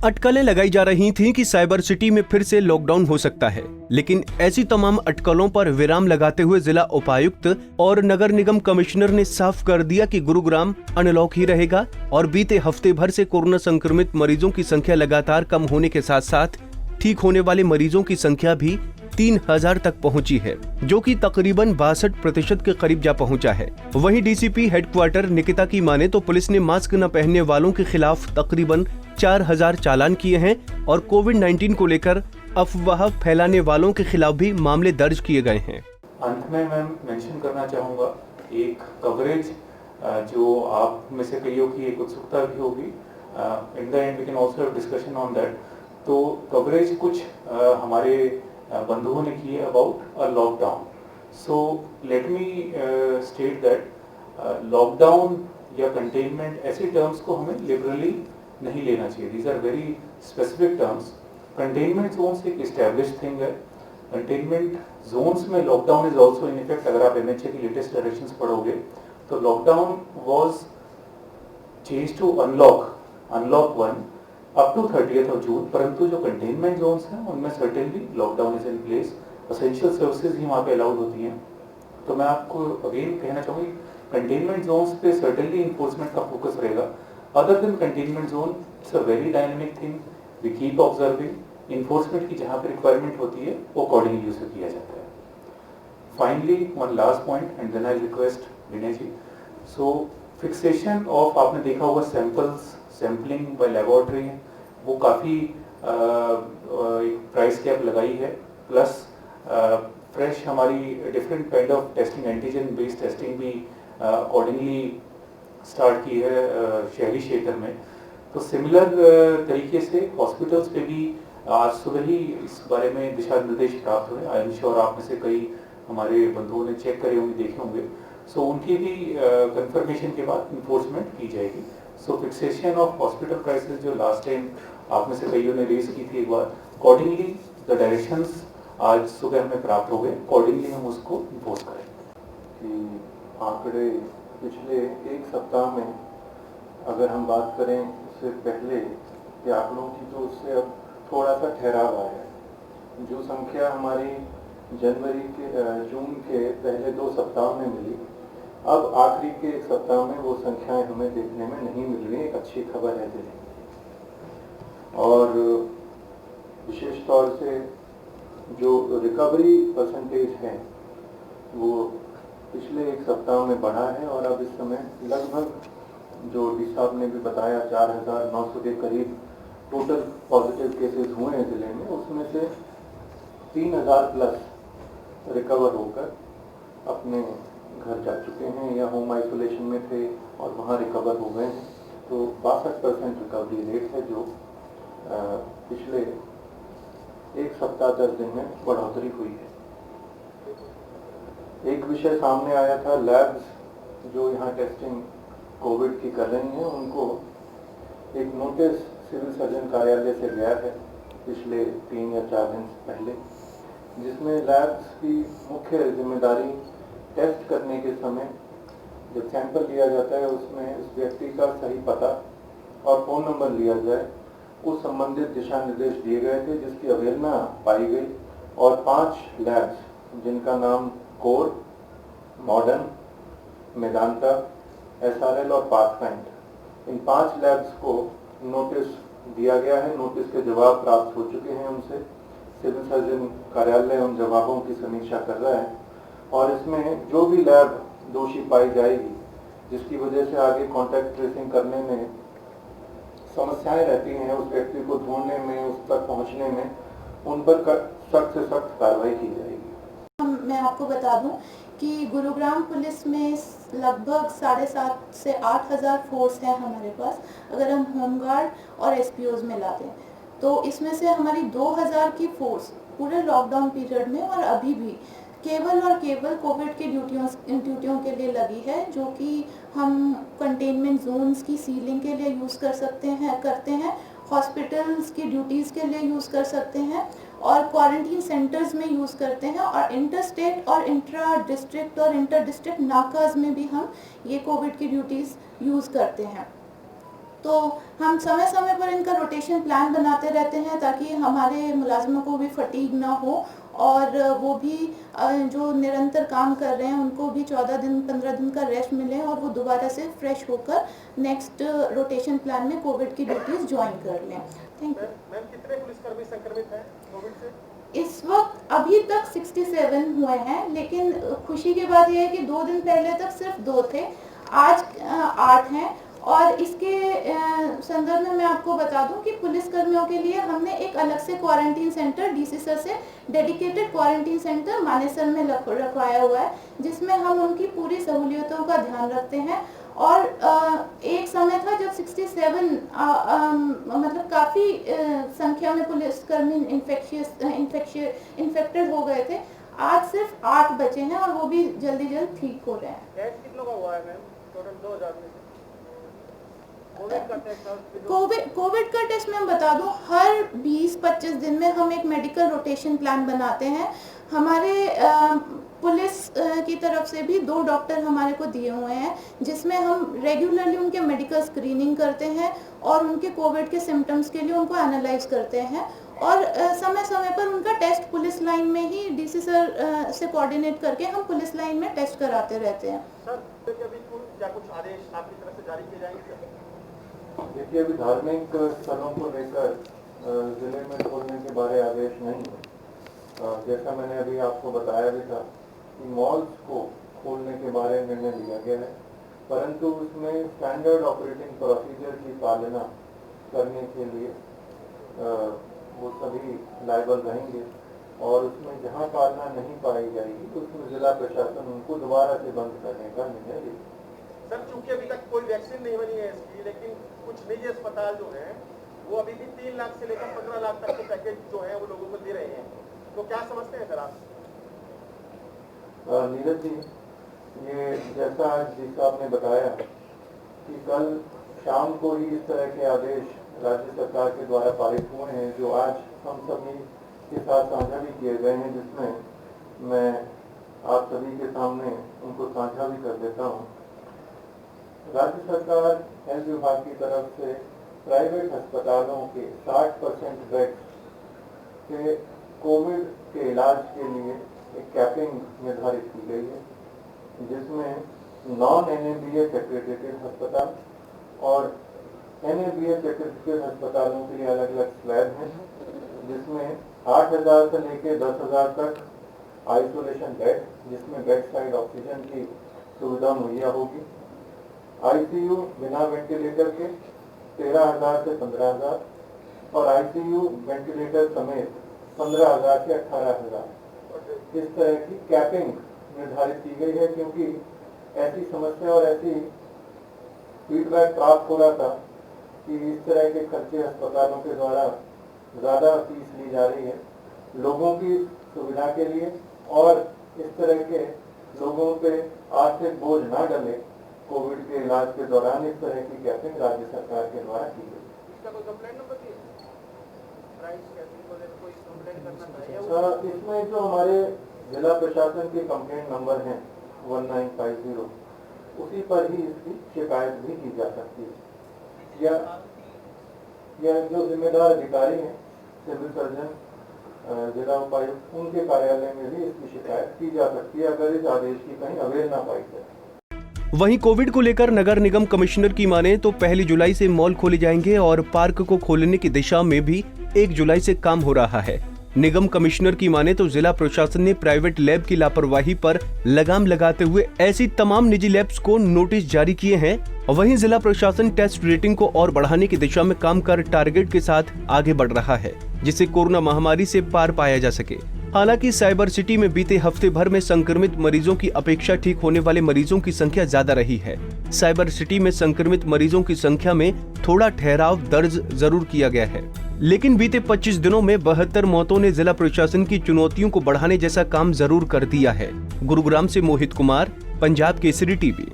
अटकलें लगाई जा रही थीं कि साइबर सिटी में फिर से लॉकडाउन हो सकता है, लेकिन ऐसी तमाम अटकलों पर विराम लगाते हुए जिला उपायुक्त और नगर निगम कमिश्नर ने साफ कर दिया कि गुरुग्राम अनलॉक ही रहेगा और बीते हफ्ते भर से कोरोना संक्रमित मरीजों की संख्या लगातार कम होने के साथ साथ ठीक होने वाले मरीजों की संख्या भी 3000 तक पहुंची है, जो कि तकरीबन 62% के करीब जा पहुंचा है। वहीं डीसीपी हेडक्वार्टर निकिता की माने तो पुलिस ने मास्क न पहनने वालों के खिलाफ तकरीबन 4000 चालान किए हैं और कोविड-19 को लेकर अफवाह फैलाने वालों के खिलाफ भी मामले दर्ज किए गए हैं। अंत में मैं मेंशन करना चाहूँगा एक कवरेज जो आप में से कईयों की एक उत्सुकता भी होगी, in the end we can also have discussion on that. तो कवरेज कुछ हमारे बंधुओं ने की है about a lockdown. So let me state that lockdown या कंटेनमेंट ऐसे टर्म्स को हमें लिबरली नहीं लेना चाहिए। These are very specific terms. Containment zones एक एस्टैब्लिश्ड थिंग है। कंटेनमेंट जोन्स में lockdown is also in effect. अगर आप एमएचए की लेटेस्ट डायरेक्शंस पढ़ोगे तो lockdown was change to unlock 1 up to 30th of June, परंतु जो कंटेनमेंट जोन्स हैं उनमें certainly lockdown is in place. Essential services ही वहाँ पे अलाउड होती हैं। तो मैं आपको अगेन कहना चाहूँगी कंटेनमेंट जोन्स पे सर्टेनली इन्फोर्समेंट का फोकस रहेगा। Other than containment zone it's a very dynamic thing, we keep observing. Enforcement की जहाँ पे रिक्वायरमेंट होती है वो अकॉर्डिंगली उसे किया जाता है। Finally one last point and then I request Vinay ji. So fixation of, आपने देखा होगा सैंपल्स, सैम्पलिंग बाय लेबोरेटरी, वो काफ़ी प्राइस कैप लगाई है। प्लस फ्रेश हमारी different kind of testing, antigen based testing भी अकॉर्डिंगली स्टार्ट की है शहरी क्षेत्र में। तो सिमिलर तरीके से हॉस्पिटल्स पे भी आज सुबह ही इस बारे में दिशा निर्देश प्राप्त हुए। आई एम श्योर आप में से कई हमारे बंधुओं ने चेक करे होंगे, देखे होंगे। सो उनकी भी कंफर्मेशन के बाद इन्फोर्समेंट की जाएगी। सो फिक्सेशन ऑफ हॉस्पिटल प्राइसेस जो लास्ट टाइम आप में से कईयों ने रेज की थी एक बार, अकॉर्डिंगली द डायरेक्शंस आज सुबह हमें प्राप्त हो गए, अकॉर्डिंगली हम उसको इन्फोर्स करेंगे। कि आंकड़े पिछले एक सप्ताह में अगर हम बात करें उससे पहले के आंकड़ों की, तो उससे अब थोड़ा सा ठहराव आया है। जो संख्या हमारी जून के पहले 2 सप्ताह में मिली, अब आखिरी के एक सप्ताह में वो संख्याएं हमें देखने में नहीं मिल रही। एक अच्छी खबर है दिल्ली। और विशेष तौर से जो रिकवरी परसेंटेज है वो पिछले एक सप्ताह में बढ़ा है और अब इस समय लगभग जो डी साहब ने भी बताया 4900 के करीब टोटल पॉजिटिव केसेस हुए हैं जिले में, उसमें से 3000 प्लस रिकवर होकर अपने घर जा चुके हैं या होम आइसोलेशन में थे और वहाँ रिकवर हो गए हैं। तो 62% रिकवरी रेट है, जो पिछले एक सप्ताह 10 दिन में बढ़ोतरी हुई है। एक विषय सामने आया था, लैब्स जो यहाँ टेस्टिंग कोविड की कर रही हैं, उनको एक नोटिस सिविल सर्जन कार्यालय से गया है पिछले 3 या 4 दिन पहले, जिसमें लैब्स की मुख्य जिम्मेदारी टेस्ट करने के समय जब सैंपल लिया जाता है उसमें उस व्यक्ति का सही पता और फ़ोन नंबर लिया जाए, उस संबंधित दिशा निर्देश दिए गए थे, जिसकी अवहेलना पाई गई। और 5 लैब्स जिनका नाम कोर, मॉडर्न, मेदांता, एसआरएल और पाथफाइंड, इन 5 लैब्स को नोटिस दिया गया है। नोटिस के जवाब प्राप्त हो चुके हैं उनसे। सिविल सर्जन कार्यालय उन जवाबों की समीक्षा कर रहा है और इसमें जो भी लैब दोषी पाई जाएगी, जिसकी वजह से आगे कॉन्टैक्ट ट्रेसिंग करने में समस्याएं रहती हैं, उस व्यक्ति को ढूंढने में, उस तक पहुंचने में, उन पर सख्त से सख्त कार्रवाई की जाएगी। मैं आपको बता दूं कि गुरुग्राम पुलिस में लगभग 7,500 से 8,000 फोर्स है हमारे पास। अगर हम होमगार्ड और एसपीओज में लाते हैं तो इसमें से हमारी 2,000 की फोर्स पूरे लॉकडाउन पीरियड में और अभी भी केवल और केवल कोविड की ड्यूटियों के लिए लगी है, जो कि हम कंटेनमेंट जोन्स की सीलिंग के लिए यूज़ करते हैं, हॉस्पिटल्स की ड्यूटीज़ के लिए यूज़ कर सकते हैं और क्वारंटीन सेंटर्स में यूज़ करते हैं, और इंटर स्टेट और इंट्रा डिस्ट्रिक्ट और इंटर डिस्ट्रिक्ट नाकाज में भी हम ये कोविड की ड्यूटीज़ यूज़ करते हैं। तो हम समय समय पर इनका रोटेशन प्लान बनाते रहते हैं ताकि हमारे मुलाजिमों को भी फटीग ना हो, और वो भी जो निरंतर काम कर रहे हैं उनको भी 14 दिन 15 दिन का रेस्ट मिले और वो दोबारा से फ्रेश होकर नेक्स्ट रोटेशन प्लान में कोविड की ड्यूटीज़ ज्वाइन कर लें। Thank you. मैम, कितने पुलिसकर्मी संक्रमित हैं कोविड से? इस वक्त अभी तक 67 हुए हैं, लेकिन खुशी की बात यह है कि 2 दिन पहले तक सिर्फ 2 थे, आज 8 हैं। और इसके संदर्भ में मैं आपको बता दूं कि पुलिस कर्मियों के लिए हमने एक अलग से क्वारंटीन सेंटर डीसी सर से डेडिकेटेड क्वारंटीन सेंटर मानेसर में रखवाया हुआ है, जिसमें हम उनकी पूरी सहूलियतों का ध्यान रखते हैं। और एक समय था जब 67 मतलब काफ़ी संख्या में पुलिसकर्मी इन्फेक्टेड हो गए थे। आज सिर्फ 8 बचे हैं और वो भी जल्दी जल्द ठीक हो रहे हैं। टेस्ट कितनों का हुआ है मैम? टोटल 2000 में से कोविड का टेस्ट मैं बता दूं, हर 20-25 दिन में हम एक मेडिकल रोटेशन प्लान बनाते हैं। हमारे पुलिस की तरफ से भी 2 डॉक्टर हमारे को दिए हुए हैं, जिसमें हम रेगुलरली उनके मेडिकल स्क्रीनिंग करते हैं और उनके कोविड के सिम्टम्स के लिए उनको एनालाइज करते हैं। और समय समय पर उनका टेस्ट पुलिस लाइन में ही डीसी सर से कोऑर्डिनेट करके हम पुलिस लाइन में टेस्ट कराते रहते हैं। सर, अभी क्या कुछ आदेश आपकी तरफ से जारी किए जाएंगे? देखिए, अभी धार्मिक स्थलों को लेकर जिले में खोलने के बारे आदेश नहीं है। जैसा मैंने अभी आपको बताया भी था कि मॉल्स को खोलने के बारे में निर्णय लिया गया है, परंतु उसमें स्टैंडर्ड ऑपरेटिंग प्रोसीजर की पालना करने के लिए वो सभी लायबल रहेंगे, और उसमें जहां पालना नहीं पाई जाएगी तो उसमें जिला प्रशासन उनको दोबारा से बंद करने का निर्णय लेगा। सर, चूंकि अभी तक कोई वैक्सीन नहीं बनी है इसकी, लेकिन कुछ निजी अस्पताल जो हैं वो अभी भी 3 लाख से लेकर 15 लाख तक के पैकेज जो है वो लोगों को दे रहे हैं, तो क्या समझते हैं सर आप? नीरज जी, ये जैसा जी साहब ने बताया कि कल शाम को ही इस तरह के आदेश राज्य सरकार के द्वारा पारित हुए हैं, जो आज हम सभी के साथ साझा भी किए गए हैं, जिसमें मैं आप सभी के सामने उनको साझा भी कर देता हूँ। राज्य सरकार हेल्थ विभाग की तरफ से प्राइवेट अस्पतालों के 60% बेड्स के कोविड के इलाज के लिए एक कैपिंग निर्धारित की गई है, जिसमें नॉन NABH एक्रेडिटेड अस्पताल और NABH एक्रेडिटेड अस्पतालों के लिए अलग अलग स्लैब हैं, जिसमें 8,000 से लेकर 10,000 तक आइसोलेशन बेड, जिसमें बेड साइड ऑक्सीजन की सुविधा मुहैया होगी। ICU बिना वेंटिलेटर के 13,000 से 15,000 और ICU वेंटिलेटर समेत 15,000 से 18,000। इस तरह की कैपिंग निर्धारित की गई है, क्योंकि ऐसी समस्या और ऐसी फीडबैक प्राप्त हो रहा था कि इस तरह के खर्चे अस्पतालों के द्वारा ज़्यादा फीस ली जा रही है लोगों की सुविधा के लिए, और इस तरह के लोगों पे आर्थिक बोझ ना डले कोविड के इलाज के दौरान इस तरह की कैपिंग राज्य सरकार के द्वारा की गई। इसका कोई कंप्लेंट नंबर दिया? प्राइस कैपिंग को लेकर कोई कंप्लेंट करना चाहिए? इसमें जो हमारे जिला प्रशासन के कंप्लेंट नंबर हैं 1950, उसी पर ही इसकी शिकायत भी की जा सकती है, या जो जिम्मेदार अधिकारी हैं सिविल सर्जन, जिला उपायुक्त, उनके कार्यालय में भी इसकी शिकायत की जा सकती है अगर इस आदेश की कहीं अवहेलना पाई जाए। वहीं कोविड को लेकर नगर निगम कमिश्नर की माने तो 1 जुलाई से मॉल खोले जाएंगे और पार्क को खोलने की दिशा में भी 1 जुलाई से काम हो रहा है। निगम कमिश्नर की माने तो जिला प्रशासन ने प्राइवेट लैब की लापरवाही पर लगाम लगाते हुए ऐसी तमाम निजी लैब्स को नोटिस जारी किए हैं। वहीं जिला प्रशासन टेस्ट रेटिंग को और बढ़ाने की दिशा में काम कर टारगेट के साथ आगे बढ़ रहा है, जिससे कोरोना महामारी से पार पाया जा सके। हालांकि साइबर सिटी में बीते हफ्ते भर में संक्रमित मरीजों की अपेक्षा ठीक होने वाले मरीजों की संख्या ज्यादा रही है। साइबर सिटी में संक्रमित मरीजों की संख्या में थोड़ा ठहराव दर्ज जरूर किया गया है, लेकिन बीते 25 दिनों में 72 मौतों ने जिला प्रशासन की चुनौतियों को बढ़ाने जैसा काम जरूर कर दिया है। गुरुग्राम से मोहित कुमार, पंजाब केसरी टीवी।